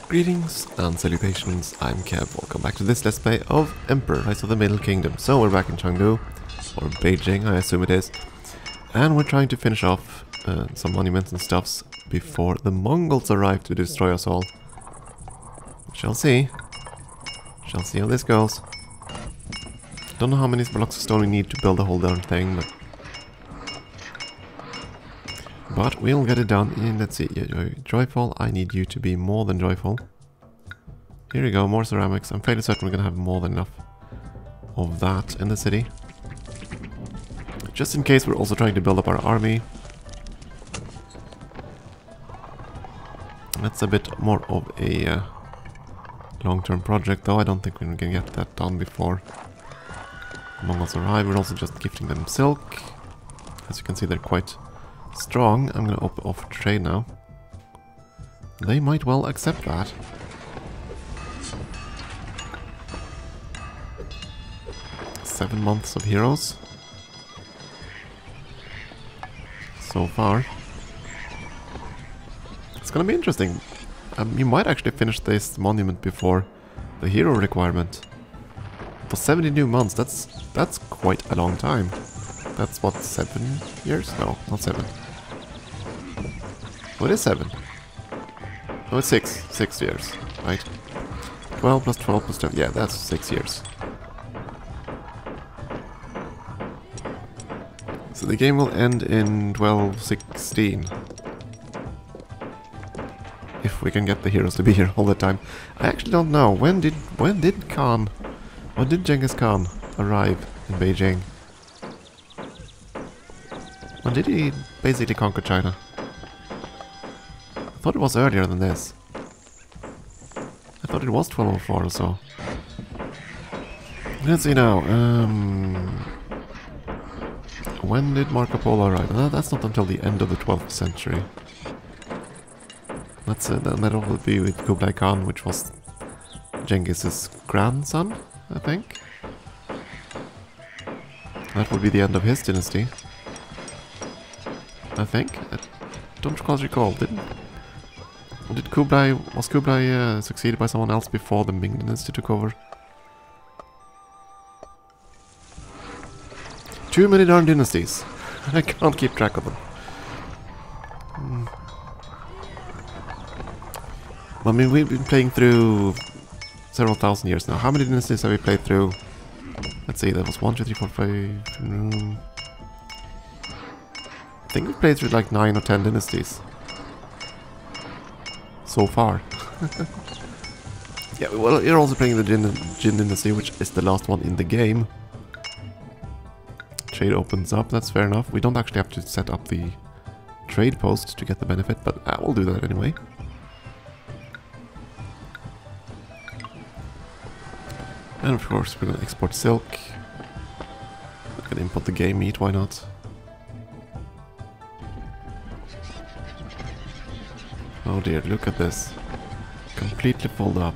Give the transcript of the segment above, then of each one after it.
Greetings and salutations, I'm Kev. Welcome back to this Let's Play of Emperor, Rise of the Middle Kingdom. So we're back in Chengdu, or Beijing I assume it is, and we're trying to finish off some monuments and stuffs before the Mongols arrive to destroy us all. Shall see. Shall see how this goes. Don't know how many blocks of stone we need to build the whole darn thing, but we'll get it done in, let's see, joyful, I need you to be more than joyful. Here we go, more ceramics. I'm fairly certain we're gonna have more than enough of that in the city. Just in case, we're also trying to build up our army. That's a bit more of a long-term project, though. I don't think we're gonna get that done before the Mongols arrive. We're also just gifting them silk. As you can see, they're quite strong. I'm gonna offer trade now. They might well accept that. Seven months of heroes so far. It's gonna be interesting. You might actually finish this monument before the hero requirement. For 72 months, that's quite a long time. That's what, 7 years? No, not 7. What is 7? No, it's 6. 6 years, right? 12 plus 12 plus 12. Yeah, that's 6 years. So the game will end in 1216. If we can get the heroes to be here all the time. I actually don't know. When did Genghis Khan arrive in Beijing? When did he basically conquer China? I thought it was earlier than this. I thought it was 1204 or so. Let's see now. When did Marco Polo arrive? No, that's not until the end of the 12th century. That's that will be with Kublai Khan, which was Genghis's grandson, I think. That would be the end of his dynasty. I think. I don't recall. Was Kublai succeeded by someone else before the Ming dynasty took over? Too many darn dynasties. I can't keep track of them. I mean, we've been playing through several thousand years now. How many dynasties have we played through? Let's see, that was 1, 2, 3, 4, 5... I think we've played through like 9 or 10 dynasties. So far. Yeah, well, you're also playing the Jin dynasty, which is the last one in the game. Trade opens up, that's fair enough. We don't actually have to set up the trade post to get the benefit, but we'll do that anyway. And of course we're gonna export silk. We can import the game meat, why not? Oh dear, look at this. Completely filled up.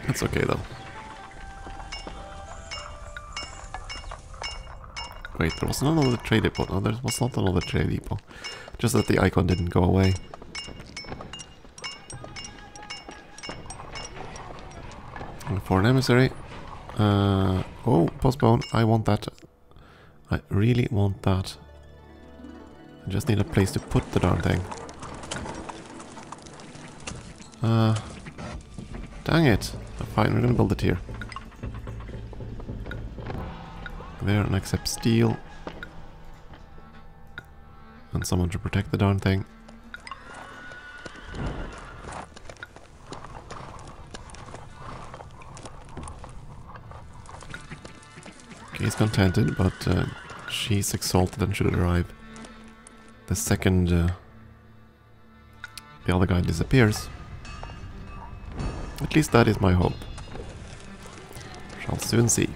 That's okay though. Wait, there was another trade depot. No, there was not another trade depot. Just that the icon didn't go away. And for an emissary. Oh, postpone. I want that. I really want that. I just need a place to put the darn thing. Dang it. Fine, we're gonna build it here. There, and accept steel. And someone to protect the darn thing. Okay, he's contented, but she's exalted and should arrive. The second the other guy disappears. At least that is my hope. Shall soon see.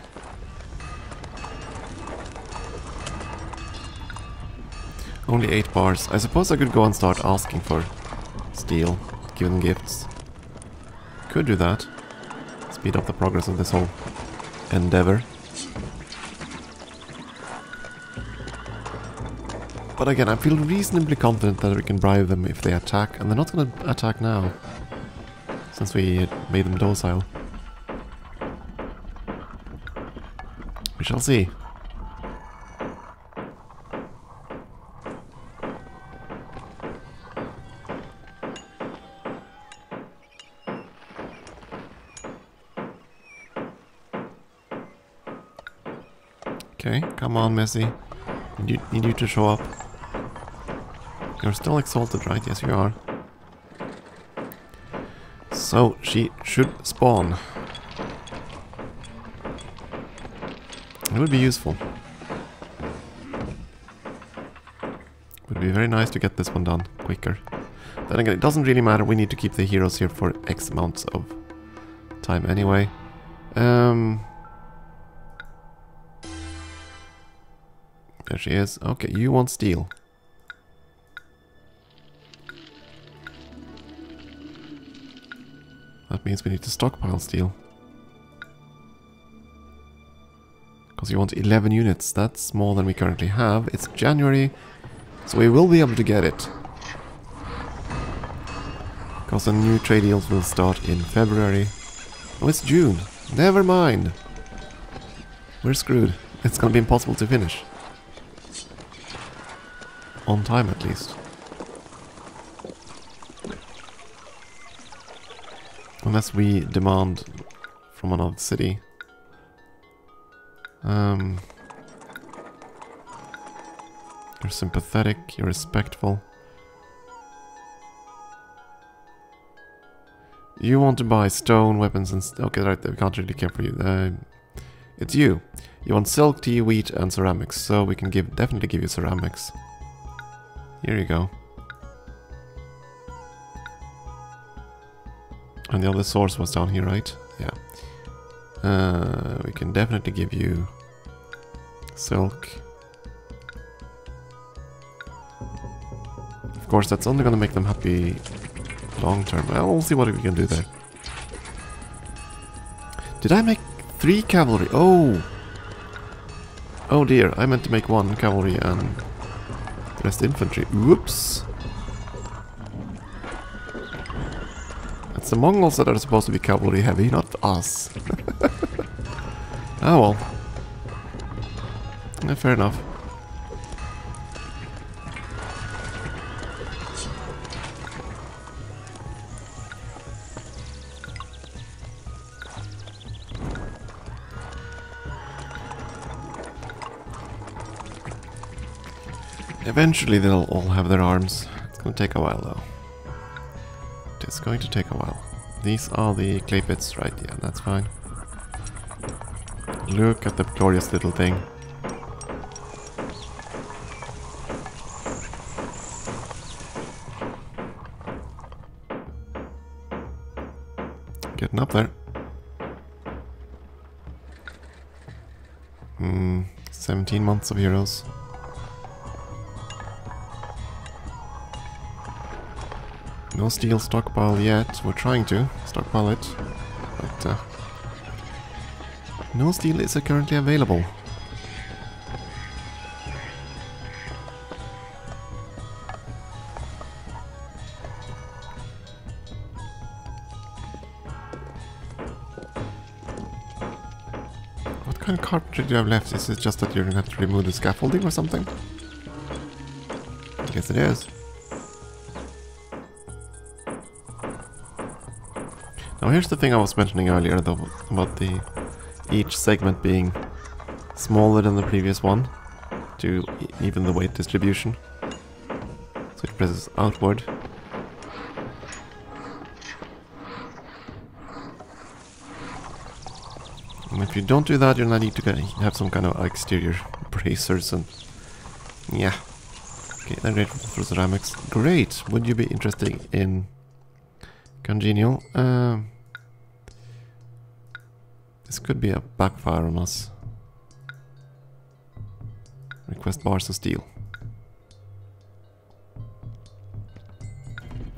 Only 8 bars. I suppose I could go and start asking for steel, give them gifts. Could do that. Speed up the progress of this whole endeavor. But again, I feel reasonably confident that we can bribe them if they attack, and they're not going to attack now, since we made them docile. We shall see. Okay, come on, Messi. Need you to show up. You're still exalted, right? Yes, you are. So, she should spawn. It would be useful. Would be very nice to get this one done quicker. Then again, it doesn't really matter. We need to keep the heroes here for X amounts of time anyway. There she is. Okay, you want steel. That means we need to stockpile steel. Because you want 11 units. That's more than we currently have. It's January, so we will be able to get it. Because the new trade deals will start in February. Oh, it's June. Never mind. We're screwed. It's gonna be impossible to finish. On time, at least. Unless we demand from another city. You're sympathetic, you're respectful. You want to buy stone, weapons and... okay, right, we can't really care for you. It's you. You want silk, tea, wheat and ceramics. So we can definitely give you ceramics. Here you go. And the other source was down here, right? Yeah. We can definitely give you silk. Of course, that's only going to make them happy long term. Well, we'll see what we can do there. Did I make 3 cavalry? Oh! Oh dear, I meant to make 1 cavalry and the rest infantry. Whoops! It's the Mongols that are supposed to be cavalry heavy, not us. Oh well. Yeah, fair enough. Eventually they'll all have their arms. It's gonna take a while though. It's going to take a while. These are the clay pits, right? Yeah, that's fine. Look at the glorious little thing. Getting up there. 17 months of heroes. No steel stockpile yet. We're trying to stockpile it, but no steel is currently available. What kind of carpentry do you have left? Is it just that you're gonna have to remove the scaffolding or something? I guess it is. Now here's the thing I was mentioning earlier though, about each segment being smaller than the previous one to even the weight distribution. So it presses outward. And if you don't do that, you're gonna need to have some kind of exterior bracers and... yeah. Okay, they're great for ceramics. Great! Would you be interested in congenial? This could be a backfire on us. Request bars of steel.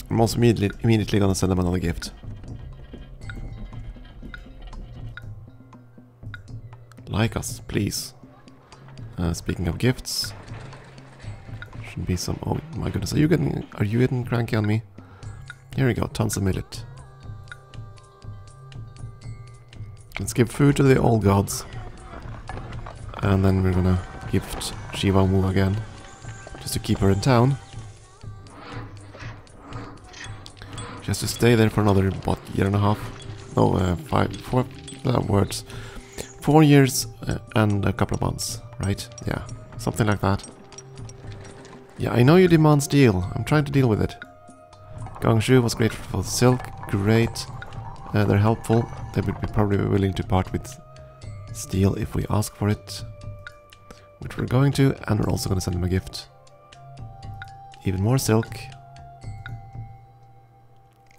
I'm also immediately gonna send them another gift. Like us, please. Speaking of gifts, Should be some... Oh my goodness, are you getting cranky on me? Here we go, tons of millet. Let's give food to the old gods. And then we're gonna gift Shiva Mu again. Just to keep her in town. She has to stay there for another, what, year and a half? No, 4 years and a couple of months, right? Yeah, something like that. Yeah, I know you demand steel. I'm trying to deal with it. Gangshu was great for silk. Great. They're helpful. They would be probably willing to part with steel if we ask for it. Which we're going to, and we're also going to send them a gift. Even more silk.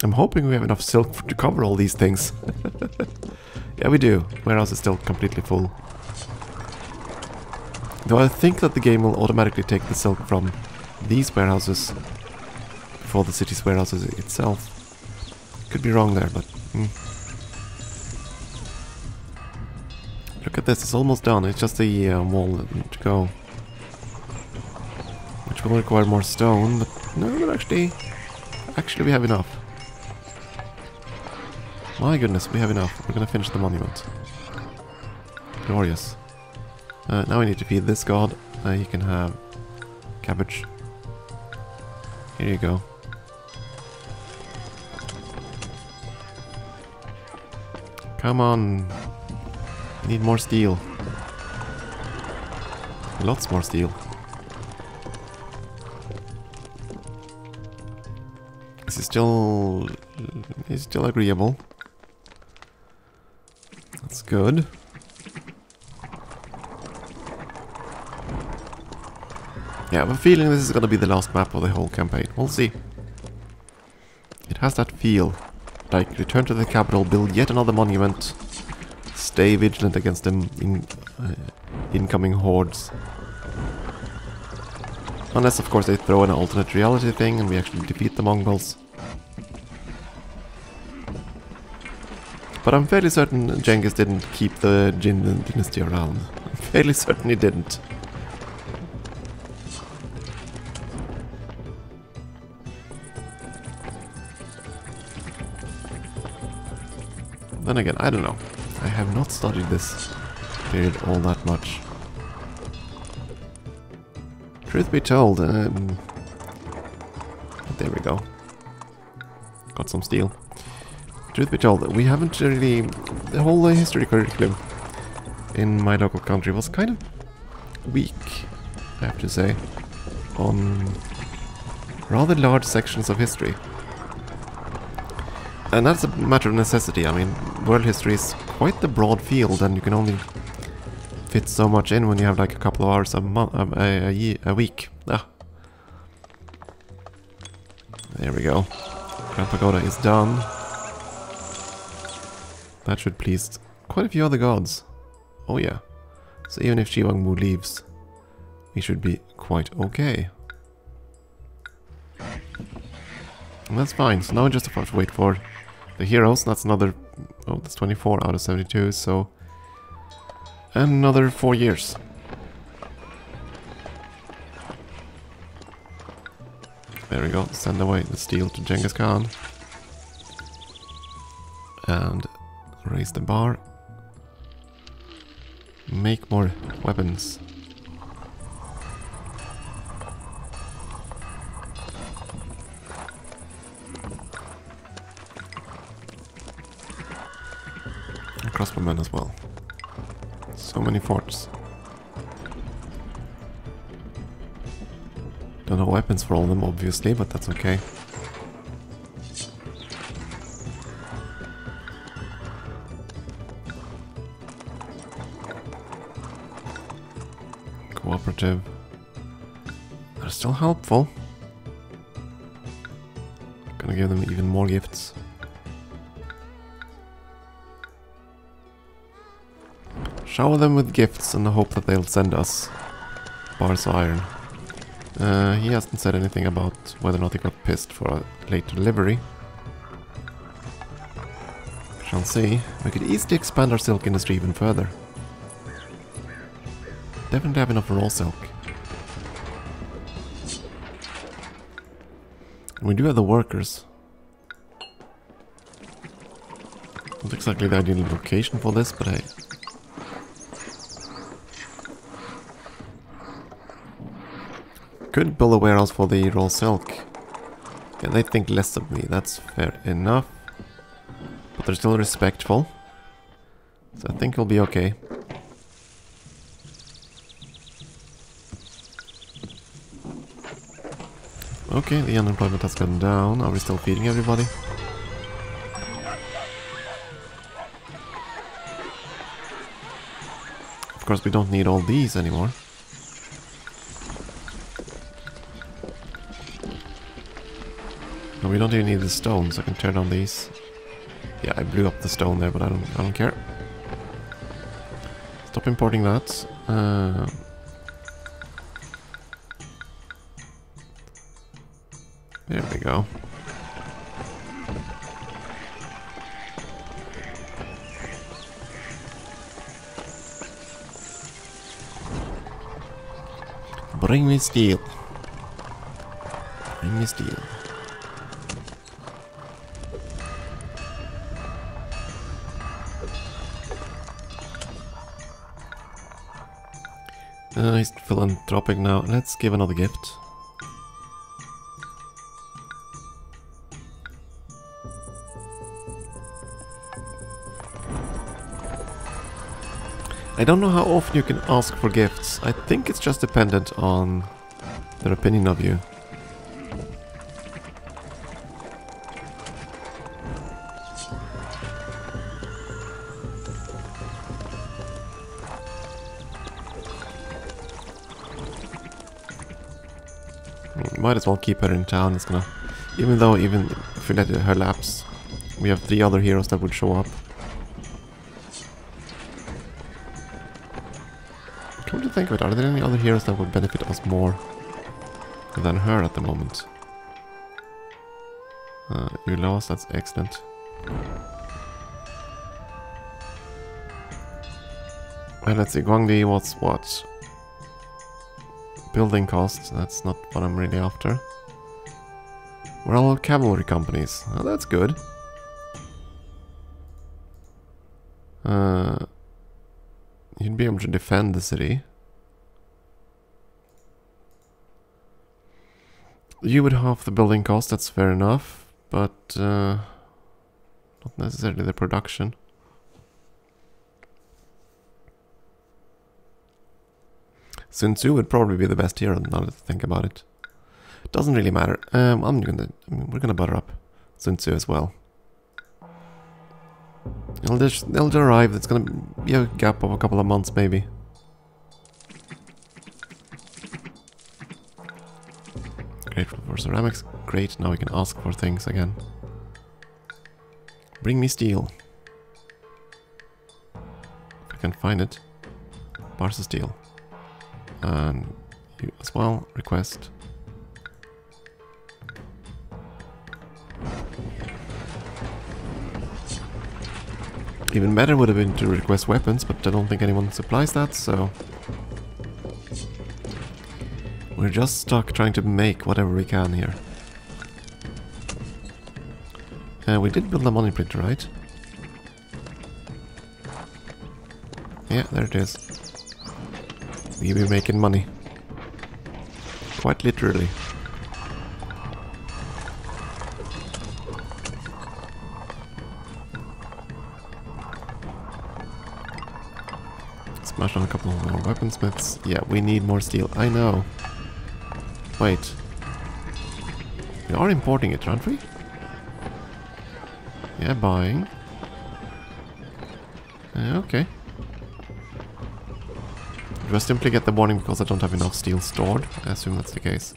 I'm hoping we have enough silk to cover all these things. Yeah, we do. Warehouse is still completely full. Though I think that the game will automatically take the silk from these warehouses before the city's warehouses itself. Could be wrong there, but... Look at this, it's almost done. It's just the wall that needs to go. Which will require more stone, but no, but actually we have enough. My goodness, we have enough. We're gonna finish the monument. Glorious. Now we need to feed this god. You can have cabbage. Here you go. Come on. I need more steel. Lots more steel. Is he still... He's still agreeable. That's good. Yeah, I have a feeling this is gonna be the last map of the whole campaign. We'll see. It has that feel. Like, return to the capital, build yet another monument. Stay vigilant against them incoming hordes. Unless, of course, they throw an alternate reality thing and we actually defeat the Mongols. But I'm fairly certain Genghis didn't keep the Jin dynasty around. I'm fairly certain he didn't. Then again, I don't know. I have not studied this period all that much. Truth be told, there we go. Got some steel. Truth be told, we haven't really... The whole history curriculum in my local country was kind of weak, I have to say, on rather large sections of history. And that's a matter of necessity. I mean, world history is quite the broad field, and you can only fit so much in when you have like a couple of hours a week. Ah. There we go. Grand Pagoda is done. That should please quite a few other gods. Oh yeah. So even if Shiva Mu leaves, we should be quite okay. And that's fine. So now we just have to wait for the heroes. That's another... Oh, that's 24 out of 72, so... And another 4 years. There we go. Send away the steel to Genghis Khan. And raise the bar. Make more weapons. Crossbowmen as well. So many forts. Don't have weapons for all of them, obviously, but that's okay. Cooperative. They're still helpful. Gonna give them even more gifts. Shower them with gifts in the hope that they'll send us bars of iron. He hasn't said anything about whether or not he got pissed for a late delivery. Shall see. We could easily expand our silk industry even further. Definitely have enough raw silk. We do have the workers. Not exactly the ideal location for this, but hey. Could build a warehouse for the raw silk. Yeah, they think less of me, that's fair enough. But they're still respectful. So I think it'll be okay. Okay, the unemployment has gone down. Are we still feeding everybody? Of course, we don't need all these anymore. No, we don't even need the stones. I can turn on these. Yeah, I blew up the stone there, but I don't care. Stop importing that. There we go. Bring me steel. Bring me steel. He's philanthropic now. Let's give another gift. I don't know how often you can ask for gifts. I think it's just dependent on their opinion of you. Might as well keep her in town. It's gonna, even if we let her lapse, we have 3 other heroes that would show up. Come to think of it, are there any other heroes that would benefit us more than her at the moment? You lost, that's excellent. And let's see, Guangdi, what's what? Building costs, that's not what I'm really after. We're all cavalry companies. Oh, that's good. You'd be able to defend the city. You would half the building cost, that's fair enough, but not necessarily the production. Sun Tzu would probably be the best hero now that I think about it. Doesn't really matter. We're gonna butter up Sun Tzu as well. They'll arrive. It's gonna be a gap of a couple of months, maybe. Grateful for ceramics. Great. Now we can ask for things again. Bring me steel. If I can find it. Bars of steel. And you as well. Request. Even better would have been to request weapons, but I don't think anyone supplies that, so... We're just stuck trying to make whatever we can here. We did build a money printer, right? Yeah, there it is. We be making money. Quite literally. Smash on a couple more weaponsmiths. Yeah, we need more steel. I know. Wait. We are importing it, aren't we? Yeah, buying. Okay. Do I simply get the warning because I don't have enough steel stored? I assume that's the case.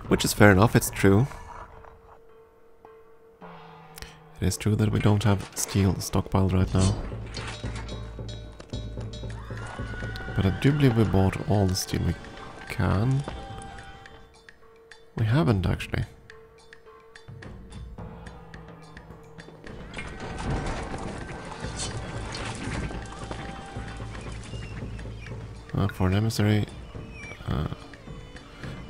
Which is fair enough, it's true. It is true that we don't have steel stockpiled right now. But I do believe we bought all the steel we can. We haven't actually. For an emissary,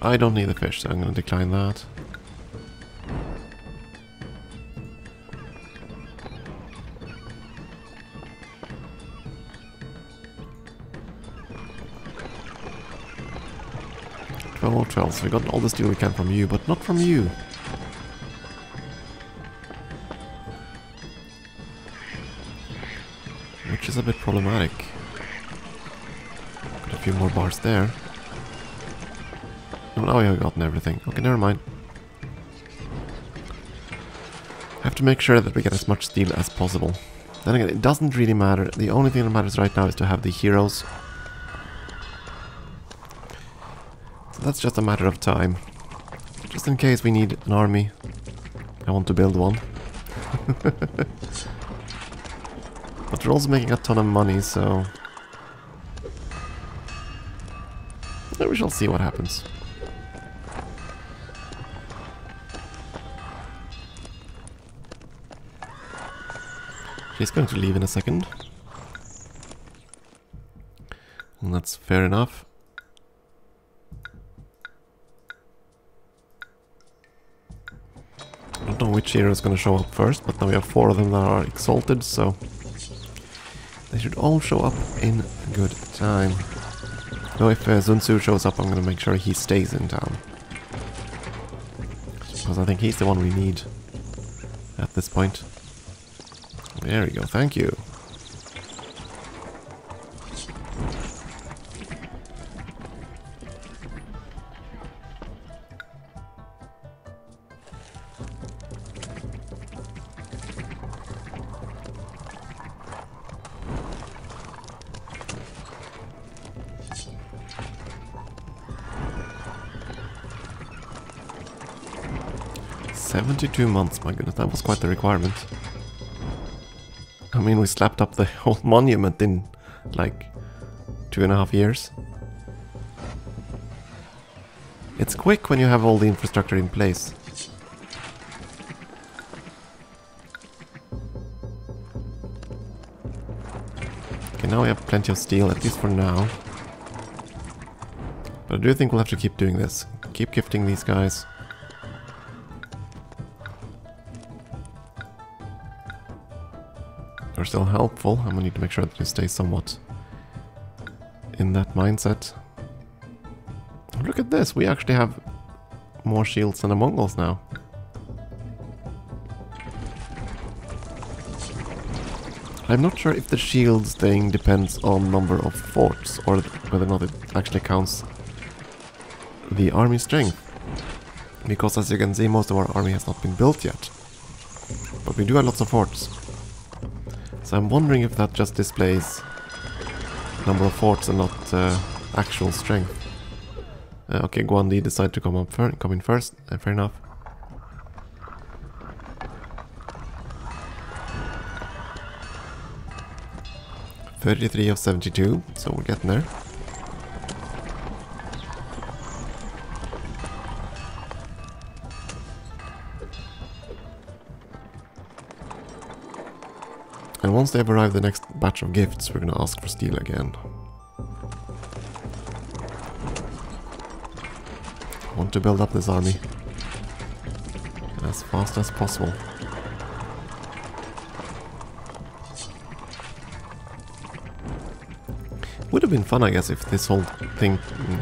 I don't need the fish, so I'm going to decline that. Oh, 12, so we got all the steel we can from you, but not from you. Which is a bit problematic. Got a few more bars there. Oh, now we have gotten everything. Okay, never mind. Have to make sure that we get as much steel as possible. Then again, it doesn't really matter. The only thing that matters right now is to have the heroes. So that's just a matter of time. Just in case we need an army. I want to build one. But we're also making a ton of money, so... we shall see what happens. She's going to leave in a second. And that's fair enough. I don't know which hero is going to show up first, but now we have 4 of them that are exalted, so... they should all show up in good time. Though if Sun Tzu shows up, I'm going to make sure he stays in town. Because I think he's the one we need at this point. There we go, thank you. "72 months, my goodness, that was quite the requirement. I mean, we slapped up the whole monument in, like, 2.5 years. It's quick when you have all the infrastructure in place. Okay, now we have plenty of steel, at least for now. But I do think we'll have to keep doing this. Keep gifting these guys. Are still helpful. I'm gonna need to make sure that we stay somewhat in that mindset. Look at this, we actually have more shields than the Mongols now. I'm not sure if the shields thing depends on number of forts or whether or not it actually counts the army strength. Because as you can see, most of our army has not been built yet. But we do have lots of forts. So I'm wondering if that just displays number of forts and not actual strength. Okay, Guandi decided to come in first. Fair enough. "33 of 72, so we're getting there. And once they've arrived the next batch of gifts, we're gonna ask for steel again. I want to build up this army as fast as possible. Would have been fun, I guess, if this whole thing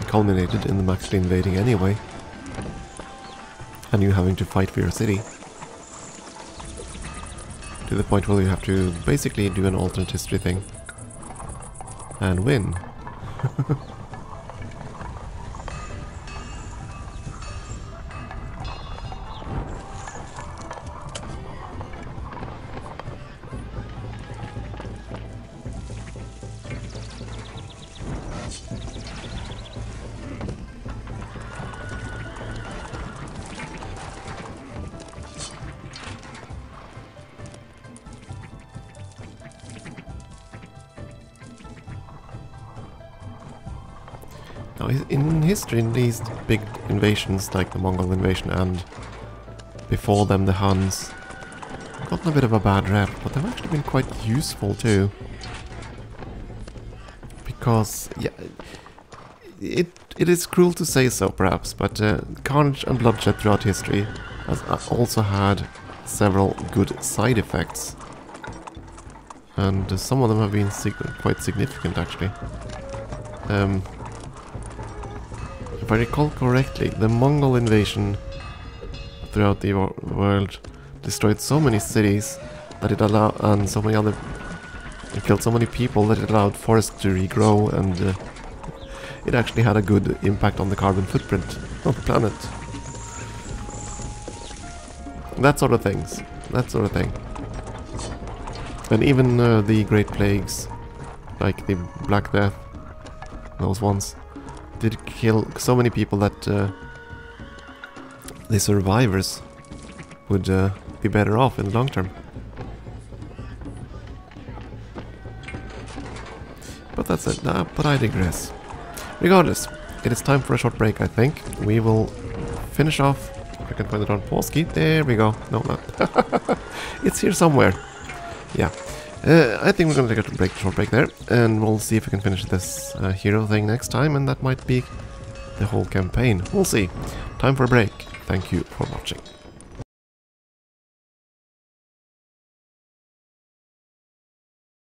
culminated in them actually invading anyway. And you having to fight for your city. To the point where you have to basically do an alternate history thing. And win. Now, in history, in these big invasions, like the Mongol invasion and before them the Huns, have gotten a bit of a bad rep, but they've actually been quite useful too. Because, yeah, it It is cruel to say so, perhaps, but carnage and bloodshed throughout history has also had several good side effects. And some of them have been quite significant, actually. If I recall correctly, the Mongol invasion throughout the world destroyed so many cities that it allowed, and so many other, it killed so many people that it allowed forests to regrow, and it actually had a good impact on the carbon footprint of the planet. That sort of things. That sort of thing. And even the Great Plagues, like the Black Death, those ones, did kill so many people that the survivors would be better off in the long term. But that's it. But I digress. Regardless, it is time for a short break, I think. We will finish off. If I can find it on pause key. There we go. No, not. It's here somewhere. Yeah. I think we're going to take a short break there, and we'll see if we can finish this hero thing next time, and that might be the whole campaign. We'll see. Time for a break. Thank you for watching.